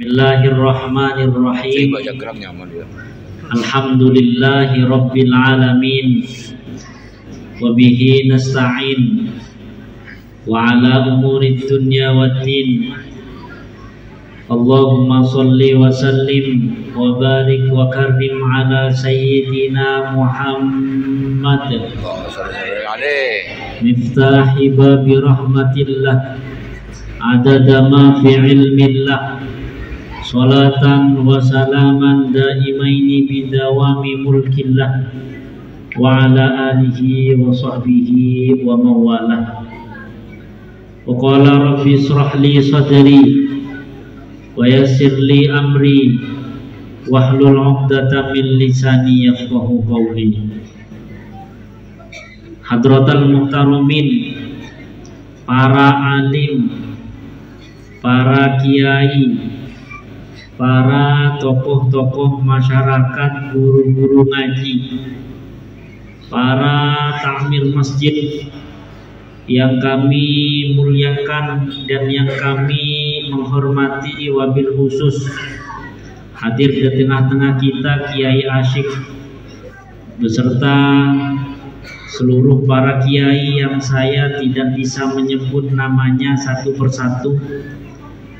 Bismillahirrahmanirrahim. Alhamdulillahi rabbil alamin. Wa bihi nasta'in. Wa ala umuri dunya waddin. Allahumma salli wa sallim wa barik wa karim ala sayyidina Muhammad. Miftahi babi rahmatillah. Adada ma fi ilmillah. Salatan wa salaman daimaini bidawami mulkillah. Wa ala alihi wa sahbihi wa mawalah. Wa qala rabbi israh li sadri wa yassir li amri wahlul 'uqdatam min lisani yafqahu qawli. Hadratal muhtaramin, para alim, para kiai, para tokoh-tokoh masyarakat, guru-guru ngaji, para takmir masjid yang kami muliakan dan yang kami menghormati, wabil khusus hadir di tengah-tengah kita Kiai Asyik beserta seluruh para kiai yang saya tidak bisa menyebut namanya satu persatu,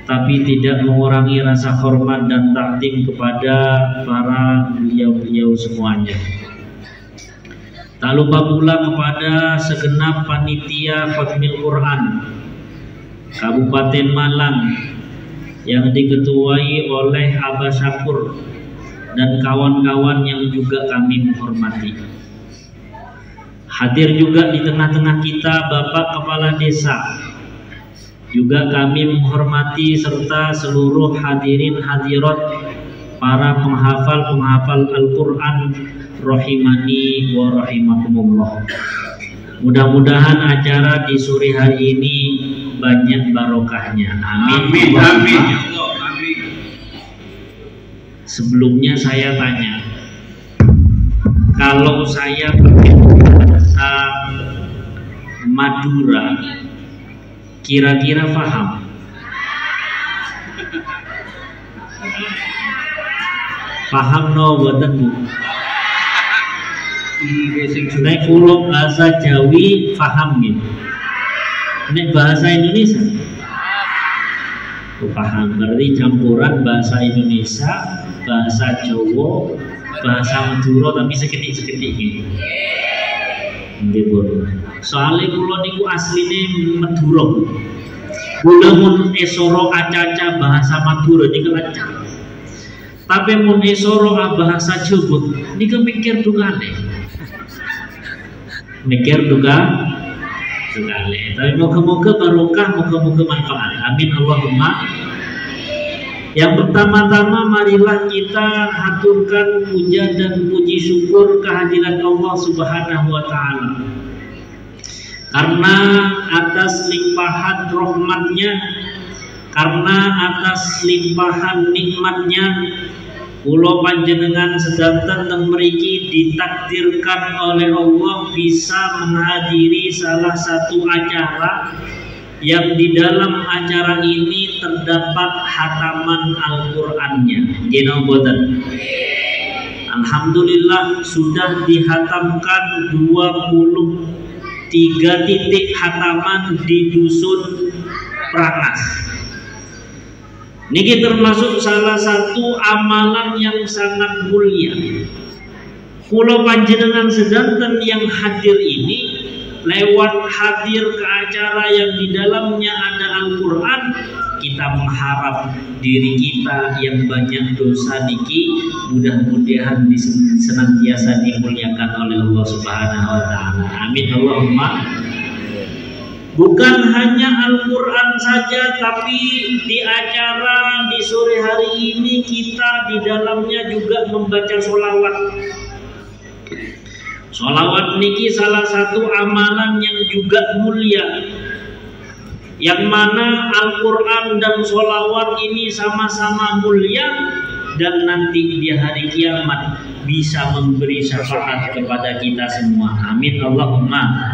tapi tidak mengurangi rasa hormat dan takdim kepada para beliau-beliau semuanya. Tak lupa pula kepada segenap panitia Khatmil Quran Kabupaten Malang yang diketuai oleh Abah Syakur dan kawan-kawan yang juga kami menghormati. Hadir juga di tengah-tengah kita Bapak Kepala Desa. Juga kami menghormati serta seluruh hadirin hadirat, para penghafal Al-Quran rahimani wa rahimakumullah. Mudah-mudahan acara di sore hari ini banyak barokahnya. Amin. Amin. Sebelumnya saya tanya, kalau saya bahasa Madura kira-kira paham? Paham no boten Bu? Nek kula bahasa Jawi paham gitu. Nek bahasa Indonesia paham. Berarti campuran bahasa Indonesia, bahasa Jawa, bahasa Madura tapi seketik-seketik gitu. Soalnya kula niku asline Madura. Kula mun esoro acaca bahasa Madura niku lancar. Tapi mun esoro bahasa Jawa niku mikir dungane. Tapi moga-moga barokah, moga-moga manfaat. Amin Allahumma. Yang pertama-tama marilah kita haturkan puja dan puji syukur kehadirat Allah Subhanahu wa taala. Karena atas limpahan rahmatnya, karena atas limpahan nikmatnya, kula panjenengan sedanten teng mriki ditakdirkan oleh Allah bisa menghadiri salah satu acara yang di dalam acara ini terdapat hataman Al-Qur'annya. Gino boten. Alhamdulillah sudah dihatamkan 23 titik hataman di dusun Prangas. Niki termasuk salah satu amalan yang sangat mulia. Kula panjenengan sedanten yang hadir ini lewat hadir ke acara yang di dalamnya ada Al-Quran, kita mengharap diri kita yang banyak dosa niki mudah-mudahan senantiasa dimuliakan oleh Allah Subhanahu wa taala. Amin Allahumma. Bukan hanya Al-Quran saja, tapi di acara di sore hari ini kita di dalamnya juga membaca sholawat. Sholawat niki salah satu amalan yang juga mulia, yang mana Al-Quran dan sholawat ini sama-sama mulia dan nanti di hari kiamat bisa memberi syafaat kepada kita semua. Amin Allahumma.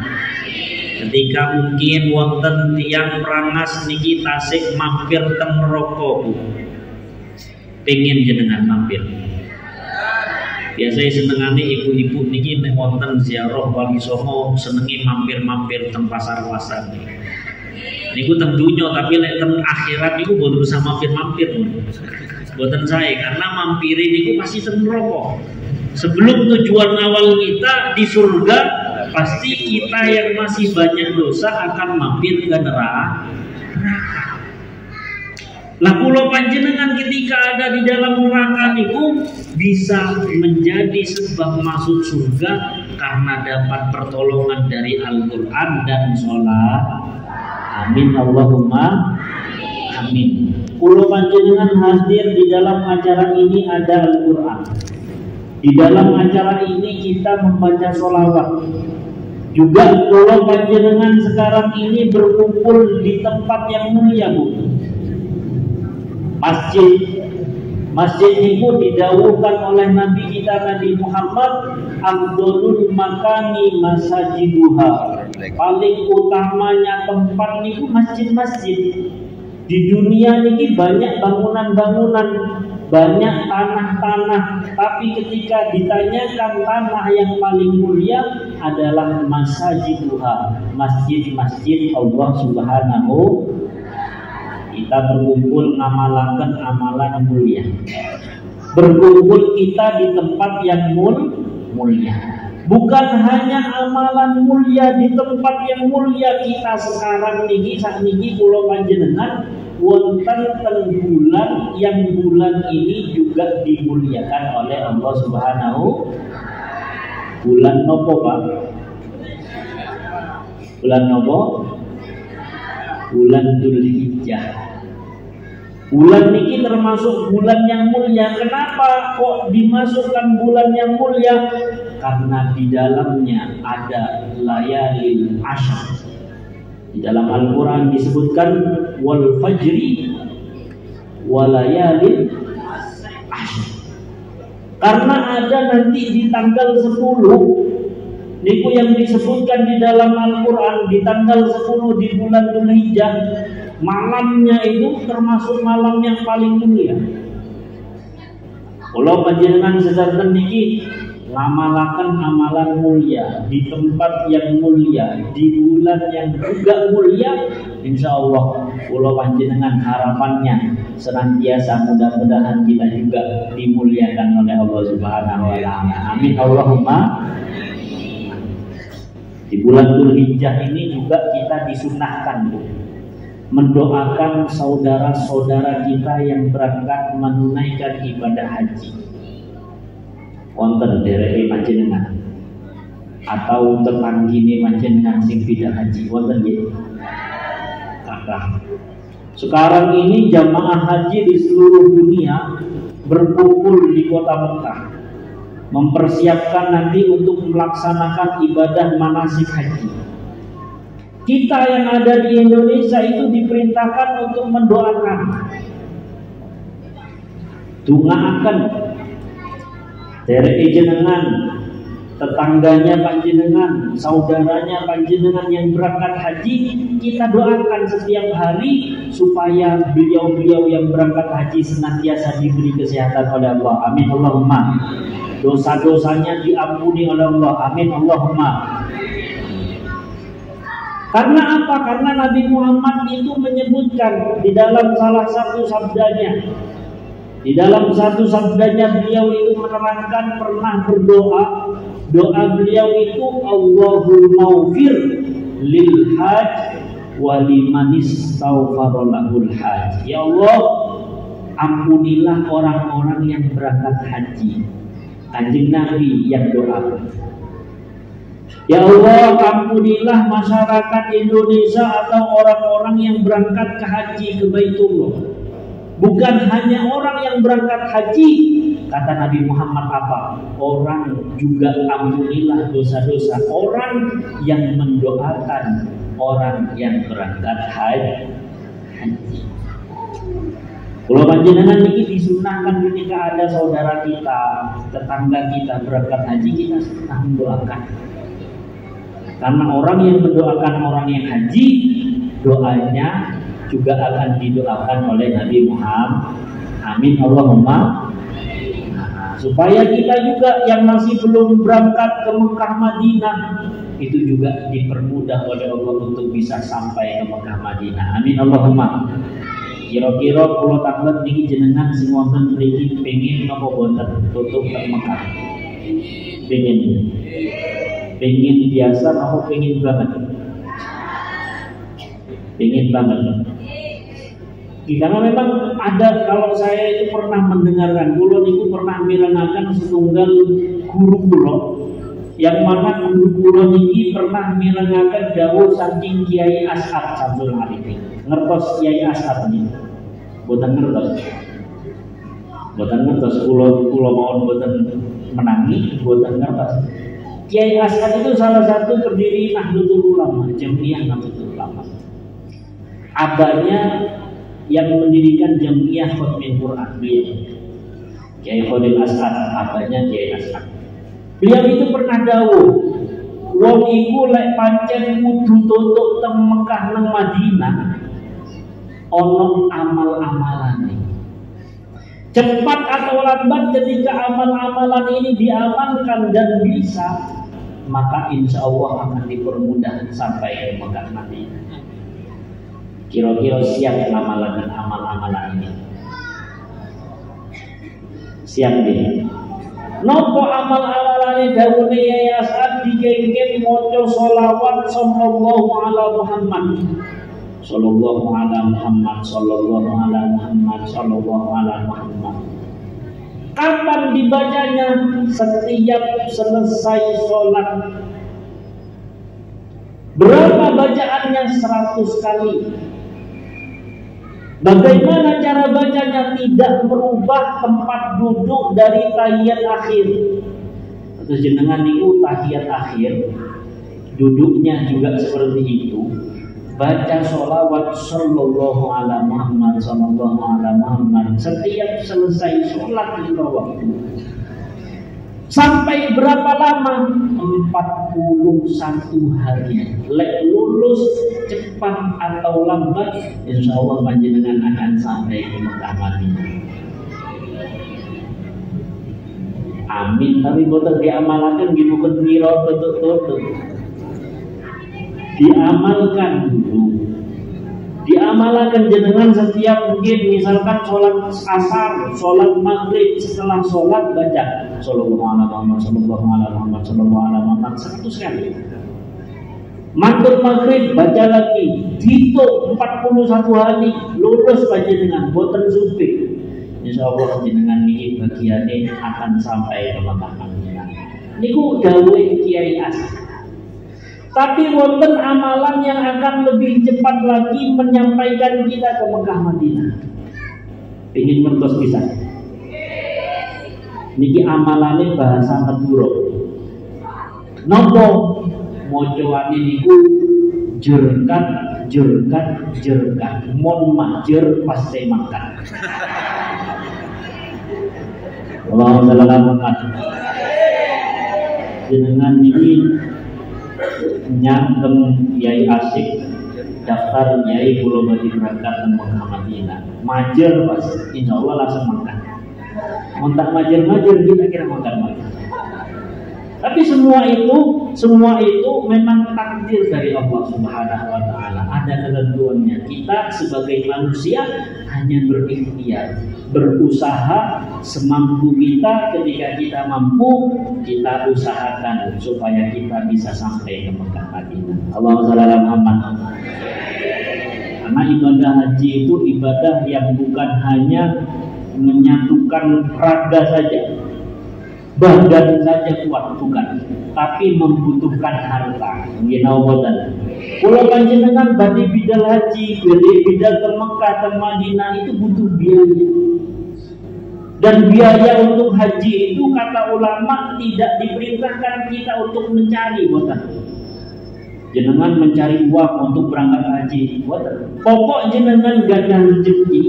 Ketika mungkin wonten tiyang Prangas niki tasik mampir teng neraka Bu, pengen jenengan mampir. Biasanya senengane ibu-ibu niki nek wonten ziarah Wali Songo senengi mampir-mampir teng pasar-pasar. Niku teng dunya, tapi nek teng akhirat niku boten usah mampir-mampir. Boten saya, karena mampiri niku pasti teng neraka. Sebelum tujuan awal kita di surga, pasti kita yang masih banyak dosa akan mampir ke neraka. Lah kula panjenengan ketika ada di dalam neraka niku bisa menjadi sebab masuk surga karena dapat pertolongan dari Al-Qur'an dan sholat. Amin Allahumma amin. Kula panjenengan hadir di dalam acara ini ada Al-Qur'an. Di dalam acara ini kita membaca sholawat. Juga kula panjenengan sekarang ini berkumpul di tempat yang mulia, Bu. Masjid niku didawuhkan oleh Nabi kita Nabi Muhammad, afdholul makani masajiduha. Paling utamanya tempat niku masjid-masjid. Di dunia niki banyak bangunan-bangunan, banyak tanah-tanah, tapi ketika ditanyakan tanah yang paling mulia adalah masajiduha, masjid-masjid Allah Subhanahu. Kita berkumpul ngamalakan amalan mulia. Berkumpul kita di tempat yang mulia. Bukan hanya amalan mulia di tempat yang mulia, kita sekarang niki sak niki kula panjenengan wonten teng bulan yang bulan ini juga dimuliakan oleh Allah Subhanahu. Bulan nopo, Pak? Bulan nopo? Bulan Dzulhijjah. Bulan ini termasuk bulan yang mulia. Kenapa kok dimasukkan bulan yang mulia? Karena di dalamnya ada layalil ashr. Di dalam Al-Quran disebutkan wal fajri walayalil ashr. Karena ada nanti di tanggal 10 niku yang disebutkan di dalam Al-Quran, di tanggal 10 di bulan Dzulhijjah, malamnya itu termasuk malam yang paling mulia. Kalau panjenengan sedanten niki ngamalaken amalan mulia di tempat yang mulia, di bulan yang juga mulia, insya Allah kula panjenengan harapannya senantiasa mudah-mudahan kita juga dimuliakan oleh Allah Subhanahu wa taala. Amin Allahumma. Di bulan Dzulhijjah ini juga kita disunahkan, Bu, mendoakan saudara-saudara kita yang berangkat menunaikan ibadah haji. Wonten dereke panjenengan atau tetanggine panjenengan sing bidah haji wonten nggih? Kathah. Sekarang ini jamaah haji di seluruh dunia berkumpul di kota Mekah, mempersiapkan nanti untuk melaksanakan ibadah manasik haji. Kita yang ada di Indonesia itu diperintahkan untuk mendoakan, dongaaken derek jenengan, tetangganya panjenengan, saudaranya panjenengan yang berangkat haji, kita doakan setiap hari supaya beliau-beliau yang berangkat haji senantiasa diberi kesehatan oleh Allah. Amin Allahumma. Dosa-dosanya diampuni oleh Allah. Amin Allahumma. Karena apa? Karena Nabi Muhammad itu menyebutkan di dalam salah satu sabdanya, beliau itu menerangkan pernah berdoa. Doa beliau itu Allahul maufir lil haj wa liman istaghfara lahul haj. Ya Allah, ampunilah orang-orang yang berangkat haji. Kanjeng Nabi yang doa. Ya Allah, ampunilah masyarakat Indonesia atau orang-orang yang berangkat ke haji ke Baitullah. Bukan hanya orang yang berangkat haji, kata Nabi Muhammad apa? Orang juga ampunilah dosa-dosa orang yang mendoakan orang yang berangkat haji. Kalau panjenengan ini disunahkan ketika ada saudara kita, tetangga kita berangkat haji, kita sunah mendoakan. Karena orang yang mendoakan orang yang haji, doanya juga akan didoakan oleh Nabi Muhammad. Amin Allahumma. Nah, supaya kita juga yang masih belum berangkat ke Mekah Madinah itu juga dipermudah oleh Allah untuk bisa sampai ke Mekah Madinah. Amin Allahumma. Kira-kira kula taklet niki jenengan sing wonten mriki pengin napa boten tutup ke Mekah? Pengin biasa apa pengin banget? Pengin banget. Karena memang ada, kalau saya itu pernah mendengarkan, kula niku pernah mirengaken setunggal guru kula, yang mana guru kula niki pernah mirengaken dawuh saking Kiai As'ad Samsul Arifin. Ngertos Kiai As'ad niki? Boten ngertos. Boten ngertos, kula mawon boten menangi, boten ngertos. Kiai As'ad itu salah satu pendiri Nahdlatul Ulama, Jamiah Nahdlatul Ulama. Abahnya yang mendirikan Jamiah Khatmil Quran, beliau Kiai Khalil As'ad, abahnya Kiai As'ad. Beliau itu pernah dawuh, wong iku lek pancen kudu tutuk teng Mekah nang Madinah ana amal-amalane. Cepat atau lambat ketika amal-amalan ini diamalkan dan bisa, maka insya Allah akan dipermudah sampai ke Mekah Madinah. Kira-kira siap ngamalkan amal-amalan ini? Siap dia. Nopo amal-amalane dawuhe Kiai As'ad dikengken maca sholawat sallallahu ala Muhammad. Sallallahu ala Muhammad, sallallahu ala Muhammad, sallallahu ala Muhammad. Kapan dibacanya? Setiap selesai sholat. Berapa bacaannya? 100 kali. Bagaimana cara bacanya? Tidak merubah tempat duduk dari tahiyat akhir. Terus jenengan niku tahiyat akhir, duduknya juga seperti itu. Baca sholawat sallallahu ala Muhammad, sallallahu ala Muhammad setiap selesai sholat lima waktu. Sampai berapa lama? 41 hari. Lek lulus cepat atau lambat, insya Allah panjenengan akan sampai ke Mekah Madinah. Amin. Tapi boten diamalkan gitu kan piro tutuk. Diamalkan dulu. Diamalkan jenengan setiap mungkin misalkan sholat asar, sholat maghrib, setelah sholat baca sallallahu ala Muhammad, sallallahu ala Muhammad, sallallahu ala Muhammad 100 kali. Maghrib maghrib baca lagi, dito 41 hari, lulus panjenengan boten sumpih. Insyaallah jenengan niki bagiane akan sampai ke Mekah Madinah. Niku dawuh Kiai As'ad. Tapi wonten amalan yang akan lebih cepat lagi menyampaikan kita ke Mekah Madinah. Ingin mertos bisa. Niki amalane bahasa Madura. Nopo mocoane niku jerkat. Mon majer pasti makan. Allahumma shalli ala Muhammad. Jenengan niki nyangkem Yai Asik daftar Yai Pulau Badi berangkat ke Mekah Madinah. Majer pas, insya Allah langsung makan. Montak majer kita kira makan. Tapi semua itu memang takdir dari Allah Subhanahu wa taala. Ada ketentuannya. Kita sebagai manusia hanya berikhtiar, berusaha semampu kita. Ketika kita mampu, kita usahakan supaya kita bisa sampai ke Mekah Madinah. Allahumma shalli ala Muhammad. Karena ibadah haji itu ibadah yang bukan hanya menyatukan raga saja, badan saja kuat, bukan, tapi membutuhkan harta. Ginaubotan. Kalau panjenengan badhe bidal haji, badhe bidal ke Mekah, ke Madinah itu butuh biaya. Dan biaya untuk haji itu kata ulama tidak diperintahkan kita untuk mencari, boten. Jenengan mencari uang untuk berangkat haji, boten. Pokok jenengan gadah rezeki,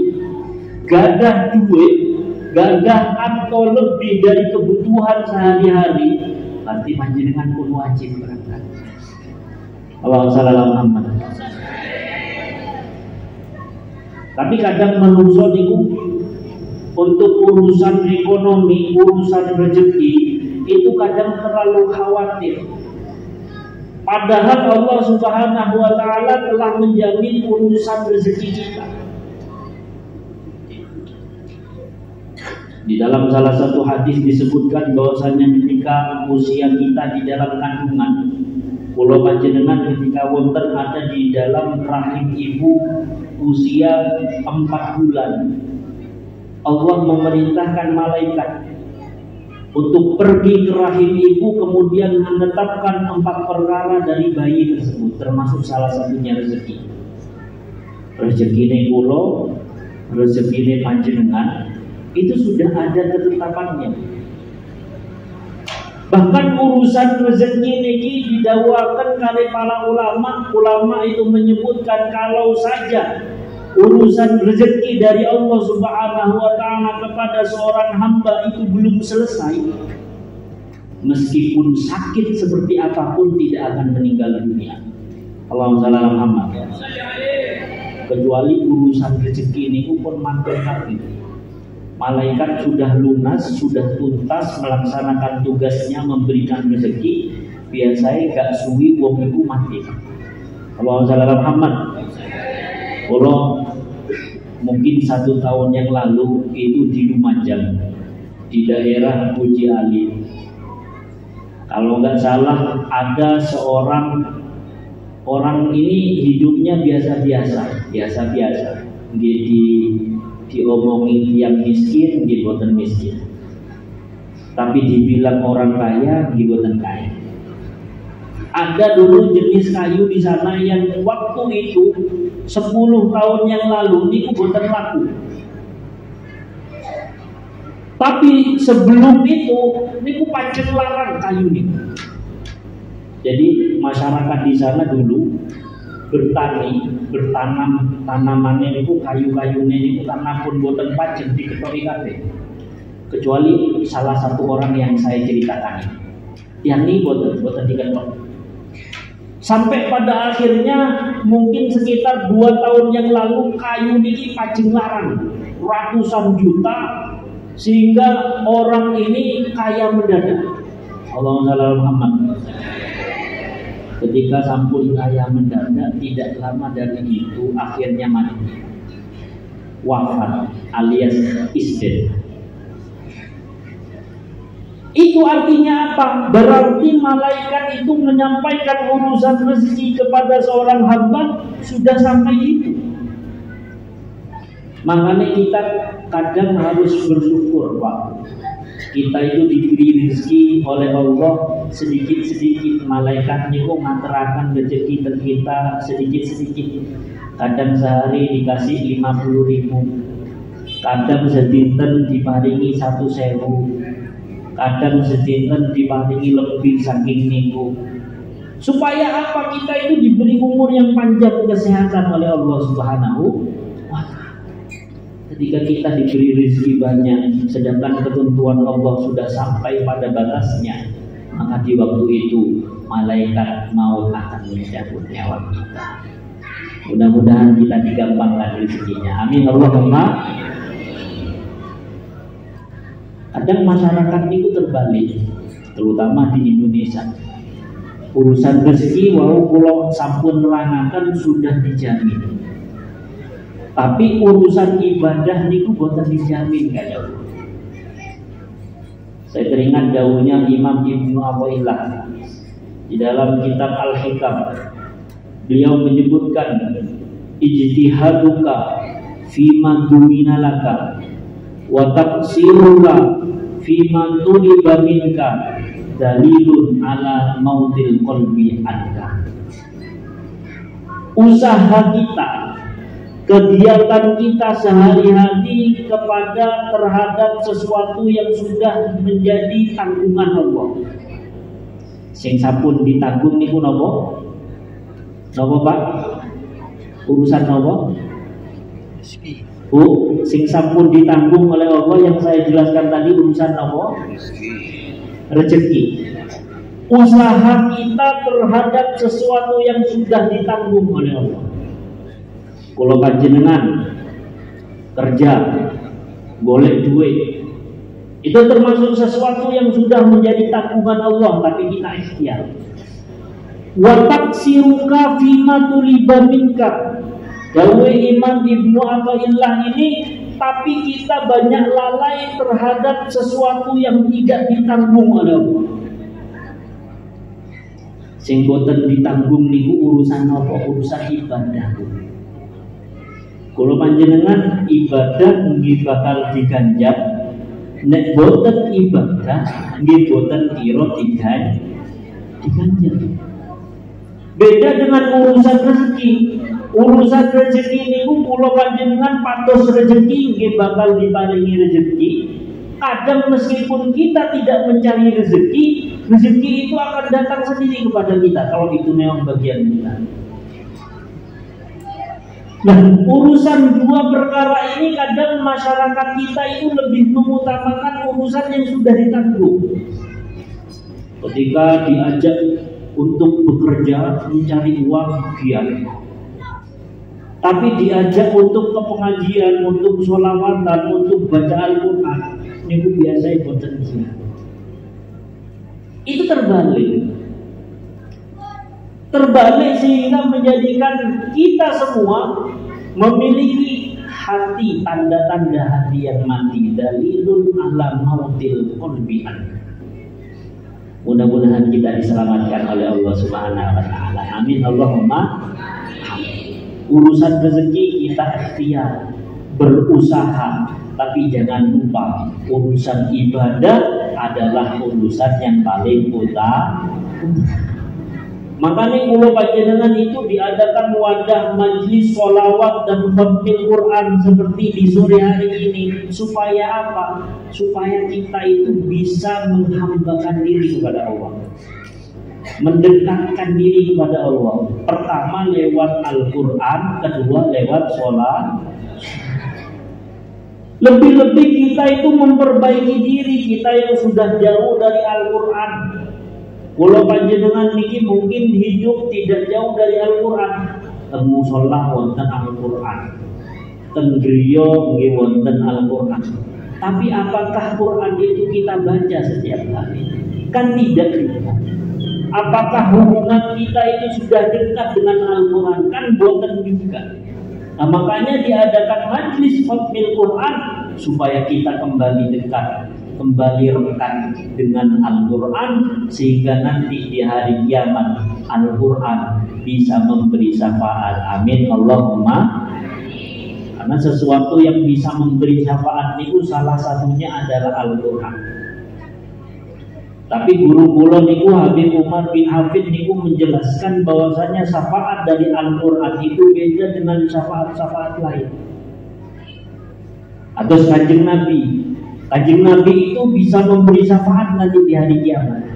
gadah duit, gadah atau lebih dari kebutuhan sehari-hari, berarti panjenengan pun wajib berangkat. Allahumma shalli ala Muhammad. Tapi kadang menungso niku untuk urusan ekonomi, urusan rezeki itu kadang terlalu khawatir. Padahal Allah Subhanahu wa taala telah menjamin urusan rezeki kita. Di dalam salah satu hadis disebutkan bahwasanya ketika usia kita di dalam kandungan, kula panjenengan ketika wonten ada di dalam rahim ibu usia 4 bulan, Allah memerintahkan malaikat untuk pergi ke rahim ibu kemudian menetapkan 4 perkara dari bayi tersebut, termasuk salah satunya rezeki. Rezekine kula, rezekine panjenengan itu sudah ada ketetapannya. Bahkan urusan rezeki niki didakwakan oleh para ulama. Ulama itu menyebutkan kalau saja urusan rezeki dari Allah Subhanahu wa taala kepada seorang hamba itu belum selesai, meskipun sakit seperti apapun tidak akan meninggal dunia. Allahumma shalli ala Muhammad. Kecuali urusan rezeki ini pun mantul kabeh. Malaikat sudah lunas, sudah tuntas melaksanakan tugasnya memberikan rezeki, biasanya gak suwi wong iku mati. Allahumma shalli ala Muhammad. Kalau mungkin 1 tahun yang lalu itu di Lumajang, di daerah Puji Ali, kalau nggak salah ada seorang orang ini hidupnya biasa-biasa, diomongin yang miskin, boten miskin, tapi dibilang orang kaya, boten kaya. Ada dulu jenis kayu di sana yang waktu itu 10 tahun yang lalu niku boten laku. Tapi sebelum itu niku pancen larang kayu niku. Jadi masyarakat di sana dulu bertanam tanamannya niku kayu-kayune niku tanah pun boten pancen diketoki kabeh. Kecuali salah satu orang yang saya ceritakan ini. Yang ini boten diketok. Sampai pada akhirnya mungkin sekitar 2 tahun yang lalu kayu niki pajeng larang ratusan juta, sehingga orang ini kaya mendadak. Allahumma shalli ala Muhammad. Ketika sampun kaya mendadak, tidak lama dari itu akhirnya mati, wafat alias isdet. Itu artinya apa? Berarti malaikat itu menyampaikan urusan rezeki kepada seorang hamba sudah sampai itu. Makanya kita kadang harus bersyukur, Pak. Kita itu diberi rezeki oleh Allah sedikit-sedikit. Malaikat niku nganteraken rezeki ke kita sedikit-sedikit. Kadang sehari dikasih 50.000, kadang sedinten diparingi 1.000. Kadang sedinten diparingi lebih saking niku. Supaya apa? Kita itu diberi umur yang panjang, kesehatan oleh Allah Subhanahu wa taala. Ketika kita diberi rezeki banyak, sedangkan ketentuan Allah sudah sampai pada batasnya, maka di waktu itu malaikat maut akan mencabut nyawa kita. Mudah-mudahan kita digampangkan rezekinya. Amin Allahumma. Kadang masyarakat itu terbalik, terutama di Indonesia. Urusan rezeki wau kula sampun nerangaken sudah dijamin. Tapi urusan ibadah niku boten dijamin kaya. Saya teringat dawuhnya Imam Ibnu Athaillah di dalam kitab Al-Hikam. Beliau menyebutkan ijtihaduka fima duminalaka wa taqsiruka fima tuliba minka dalilun ala mautil qalbi anka. Usaha kita, kegiatan kita sehari-hari terhadap sesuatu yang sudah menjadi tanggungan Allah. Sing sampun ditanggung niku napa? Napa Pak? Urusan napa? Bu, sing sampun ditanggung oleh Allah yang saya jelaskan tadi urusan apa? Rezeki. Usaha kita terhadap sesuatu yang sudah ditanggung oleh Allah. Kalau panjenengan kerja golek duit. Itu termasuk sesuatu yang sudah menjadi tanggungan Allah, tapi kita ikhtiar. Wa taksiruka fima tuliba minka. Dawe Imam Ibnu Athaillah ini, tapi kita banyak lalai terhadap sesuatu yang tidak ditanggung oleh Allah. Sing boten ditanggung niku urusan apa? Urusan ibadah. Kalau panjenengan ibadah nggih bakal diganjar, nek boten ibadah nggih boten kira diganjar. Beda dengan urusan rezeki. Urusan rezeki niku kula panjenengan patos rezeki nggih bakal diparingi rezeki. Kadang meskipun kita tidak mencari rezeki, rezeki itu akan datang sendiri kepada kita kalau itu memang bagian kita. Nah, urusan dua perkara ini kadang masyarakat kita itu lebih mengutamakan urusan yang sudah ditanggung. Ketika diajak untuk bekerja mencari uang giat, tapi diajak untuk ke pengajian, untuk sholawatan, untuk baca Al-Quran, itu biasanya potensial. Itu terbalik sehingga menjadikan kita semua memiliki hati, tanda-tanda hati yang mati, dalilun ala mautil qalbi. Mudah-mudahan kita diselamatkan oleh Allah Subhanahu wa taala. Amin Allahumma. Urusan rezeki kita ikhtiar, berusaha, tapi jangan lupa urusan ibadah adalah urusan yang paling utama. Makanya kula panjenengan itu diadakan wadah majlis sholawat dan khatmil Quran seperti di sore hari ini. Supaya apa? Supaya kita itu bisa menghambakan diri kepada Allah, mendekatkan diri kepada Allah. Pertama lewat Al-Quran, kedua lewat sholat. Lebih-lebih kita itu memperbaiki diri kita yang sudah jauh dari Al-Quran. Kalau panjenengan niki mungkin hidup tidak jauh dari Al-Quran, temu sholat wonten Al-Quran, tenggriya nggih wonten Al-Quran. Tapi apakah Quran itu kita baca setiap hari? Kan tidak. Apakah hubungan kita itu sudah dekat dengan Al-Quran? Kan boten juga. Nah, makanya diadakan majlis khatmil Quran supaya kita kembali dekat, kembali rekat dengan Al-Quran, sehingga nanti di hari kiamat Al-Quran bisa memberi syafaat. Amin Allahumma. Karena sesuatu yang bisa memberi syafaat itu salah satunya adalah Al-Quran. Tapi guru kula niku Habib Umar bin Hafid niku menjelaskan bahwasanya syafaat dari Al-Quran itu beda dengan syafaat-syafaat lain. Atau Kanjeng Nabi. Kanjeng Nabi itu bisa memberi syafaat nanti di hari kiamat.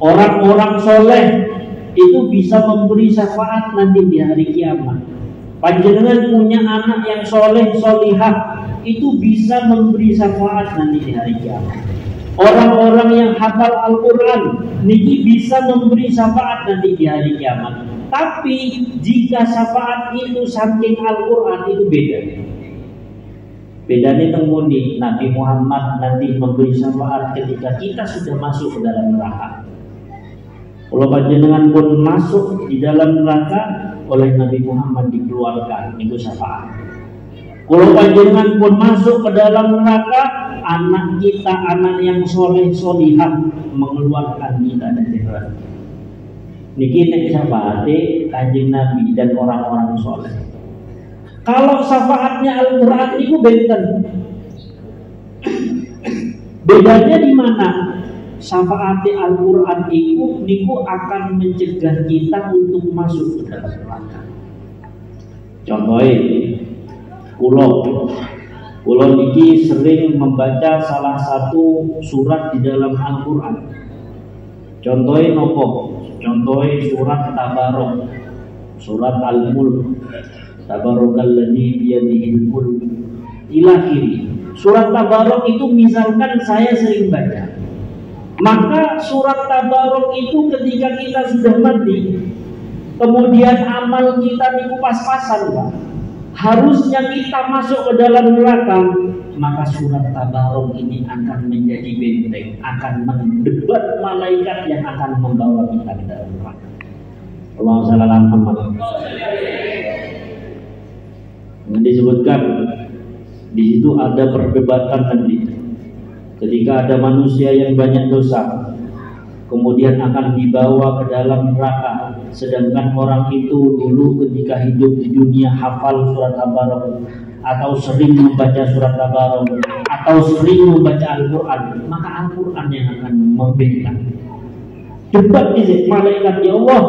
Orang-orang soleh itu bisa memberi syafaat nanti di hari kiamat. Panjenengan punya anak yang soleh, solihah, itu bisa memberi syafaat nanti di hari kiamat. Orang-orang yang hafal Al-Quran niki bisa memberi syafaat nanti di hari kiamat. Tapi jika syafaat itu saking Al-Quran itu beda. Bedanya temuni Nabi Muhammad nanti memberi syafaat ketika kita sudah masuk ke dalam neraka. Kalau panjenengan pun masuk di dalam neraka, oleh Nabi Muhammad dikeluarkan itu syafaat. Kalau panjenengan pun masuk ke dalam neraka, anak kita, anak yang soleh solihah mengeluarkan kita dari neraka. Niki nek syafaate Kanjeng Nabi dan orang-orang soleh. Kalau syafaatnya Al-Quran itu benten. Bedanya di mana? Syafaatnya Al-Quran itu niku akan mencegah kita untuk masuk ke dalam neraka. Contohnya, Kulo niki sering membaca salah satu surat di dalam Al-Quran. Contohnya nopo? Contohnya surat Tabarok, surat Al-Mulk. Tabarakalladzi biyadihil mulk ila akhiri. Surat Tabarok itu misalkan saya sering baca, maka surat Tabarok itu ketika kita sudah mati, kemudian amal kita niku pas-pasan, Pak. harusnya kita masuk ke dalam neraka, maka surat Tabarok ini akan menjadi benteng, akan mendebat malaikat yang akan membawa kita ke dalam neraka. Allahumma shalli ala Muhammad. Disebutkan di situ ada perdebatan nanti. Ketika ada manusia yang banyak dosa, kemudian akan dibawa ke dalam neraka, sedangkan orang itu dulu ketika hidup di dunia hafal surat Tabarok, atau sering membaca surat Tabarok, atau sering membaca Al-Quran, maka Al-Quran yang akan membela. Debat di malaikat, ya Allah,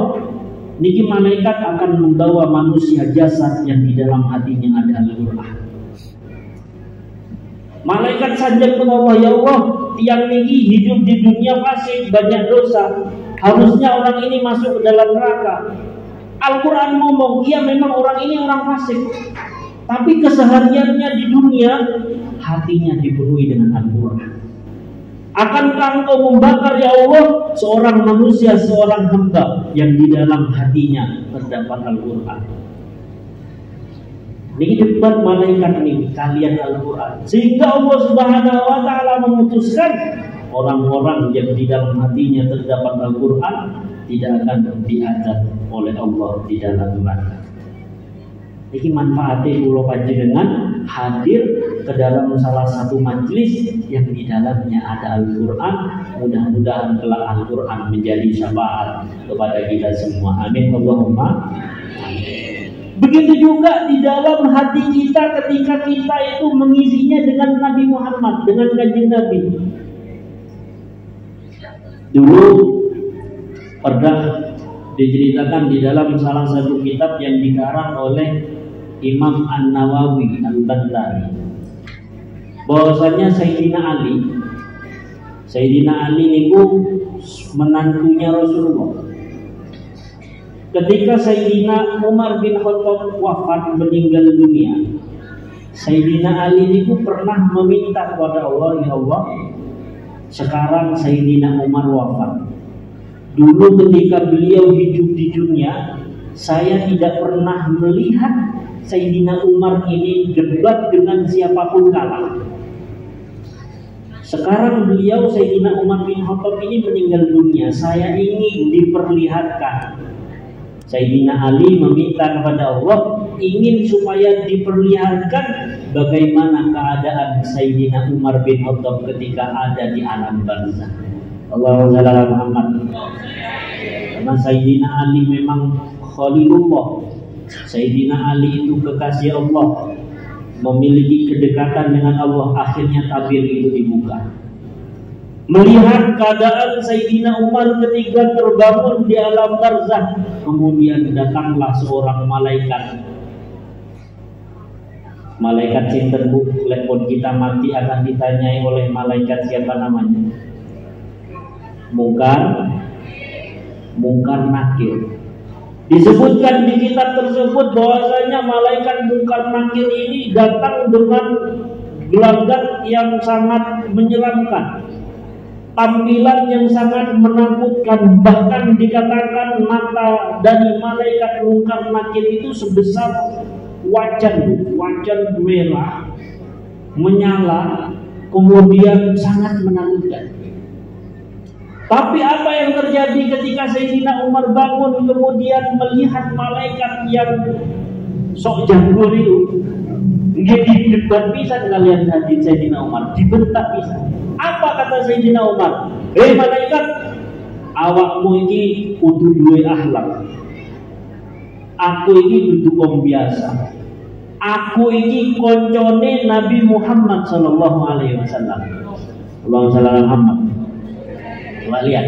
niki malaikat akan membawa manusia jasad yang di dalam hatinya ada Al-Quran. Malaikat sanjak ke Allah, ya Allah, tiang niki hidup di dunia fasik, banyak dosa, harusnya orang ini masuk ke dalam neraka. Al-Quran ngomong, iya memang orang ini orang fasik, tapi kesehariannya di dunia hatinya dipenuhi dengan Al-Quran. Akankah engkau membakar, ya Allah, seorang manusia, seorang hamba yang di dalam hatinya terdapat Al-Quran? Ini debat malaikat ini, kalian Al-Quran. Sehingga Allah Subhanahu wa Ta'ala memutuskan orang-orang yang di dalam hatinya terdapat Al-Quran tidak akan diazab oleh Allah di dalam neraka. Ini manfaatnya pulau panjenengan hadir ke dalam salah satu majelis yang di dalamnya ada Al-Quran. Mudah-mudahan kelak Al-Quran menjadi syafaat kepada kita semua. Amin Allahumma amin. Begitu juga di dalam hati kita ketika kita itu mengisinya dengan Nabi Muhammad, dengan kanjeng Nabi. Dulu pernah diceritakan di dalam salah satu kitab yang dikarang oleh Imam An-Nawawi Al-Bandari, bahwasanya Sayyidina Ali niku menantunya Rasulullah. Ketika Sayyidina Umar bin Khattab wafat, meninggal dunia, Sayyidina Ali niku pernah meminta kepada Allah, ya Allah, sekarang Sayyidina Umar wafat. Dulu ketika beliau hidup di dunia, saya tidak pernah melihat Sayyidina Umar ini debat dengan siapapun kalah. Sekarang beliau Sayyidina Umar bin Khattab ini meninggal dunia, saya ingin diperlihatkan. Sayyidina Ali meminta kepada Allah, ingin supaya diperlihatkan bagaimana keadaan Sayyidina Umar bin Khattab ketika ada di alam barzakh. Allahumma shalli ala Muhammad. Karena Sayyidina Ali memang Khalilullah. Sayyidina Ali itu kekasih Allah, memiliki kedekatan dengan Allah. Akhirnya tabir itu dibuka. Melihat keadaan Sayyidina Umar ketika terbangun di alam barzakh, kemudian datanglah seorang malaikat. Malaikat sinten bu, lepon kita mati akan ditanyai oleh malaikat siapa namanya? Mungkar Nakir. Disebutkan di kitab tersebut bahwasanya malaikat Mungkar Nakir ini datang dengan gelagat yang sangat menyeramkan, tampilan yang sangat menakutkan. Bahkan dikatakan mata dari malaikat Mungkar Nakir itu sebesar wajan merah menyala, kemudian sangat menakutkan. Tapi apa yang terjadi ketika Sayyidina Umar bangun kemudian melihat malaikat yang sok janggur itu? Jadi debat pisan kalian hadir Sayyidina Umar, dibentak pisan. Apa kata Sayyidina Umar? Hei malaikat, awakmu ini kudu duwe akhlak. Aku ini dudu wong biasa. Aku ini koncone Nabi Muhammad sallallahu alaihi wasallam. Allahumma shalli ala Muhammad. Coba lihat,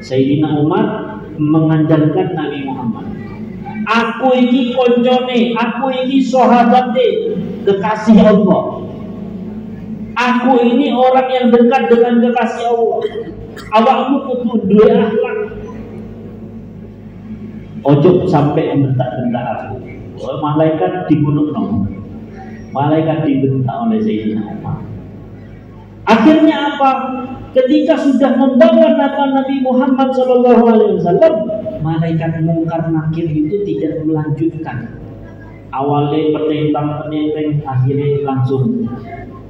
Sayyidina Umar mengandalkan Nabi Muhammad. Aku ini koncone, aku ini sahabate kekasih Allah. Aku ini orang yang dekat dengan kekasih Allah. Awakmu kudu duwe akhlak. Ojo sampai membentak-bentak aku. Malaikat dibunuh, malaikat dibentak oleh Sayyidina Umar. Akhirnya apa? Ketika sudah membawa nama Nabi Muhammad SAW, malaikat Mungkar Nakir itu tidak melanjutkan Awalnya penentang, akhirnya langsung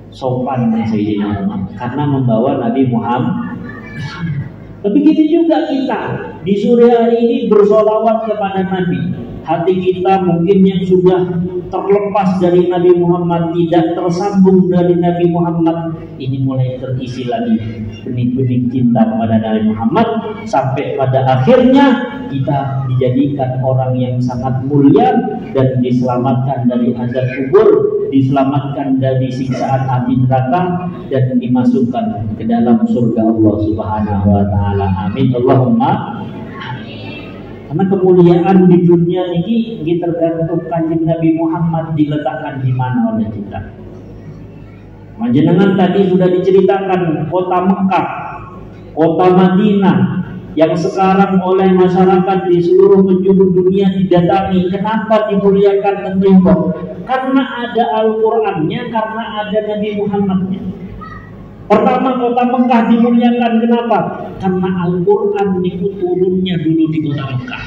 sopan Sayyidina Umar karena membawa Nabi Muhammad. Begitu juga kita di sore hari ini bersolawat kepada Nabi. Hati kita mungkin yang sudah terlepas dari Nabi Muhammad, tidak tersambung dari Nabi Muhammad, ini mulai terisi lagi benih-benih cinta kepada Nabi Muhammad, sampai pada akhirnya kita dijadikan orang yang sangat mulia dan diselamatkan dari azab kubur, diselamatkan dari siksaan api neraka, dan dimasukkan ke dalam surga Allah Subhanahu wa taala. Amin Allahumma. Karena kemuliaan di dunia ini tergantung kanjeng Nabi Muhammad diletakkan di mana oleh kita. Panjenengan tadi sudah diceritakan kota Mekah, kota Madinah yang sekarang oleh masyarakat di seluruh penjuru dunia didatangi. Kenapa dimuliakan dan ridho? Karena ada Al-Qur'annya, karena ada Nabi Muhammadnya. Pertama kota Mekah dimuliakan, kenapa? Karena Al-Quran itu turunnya dulu di kota Mekah.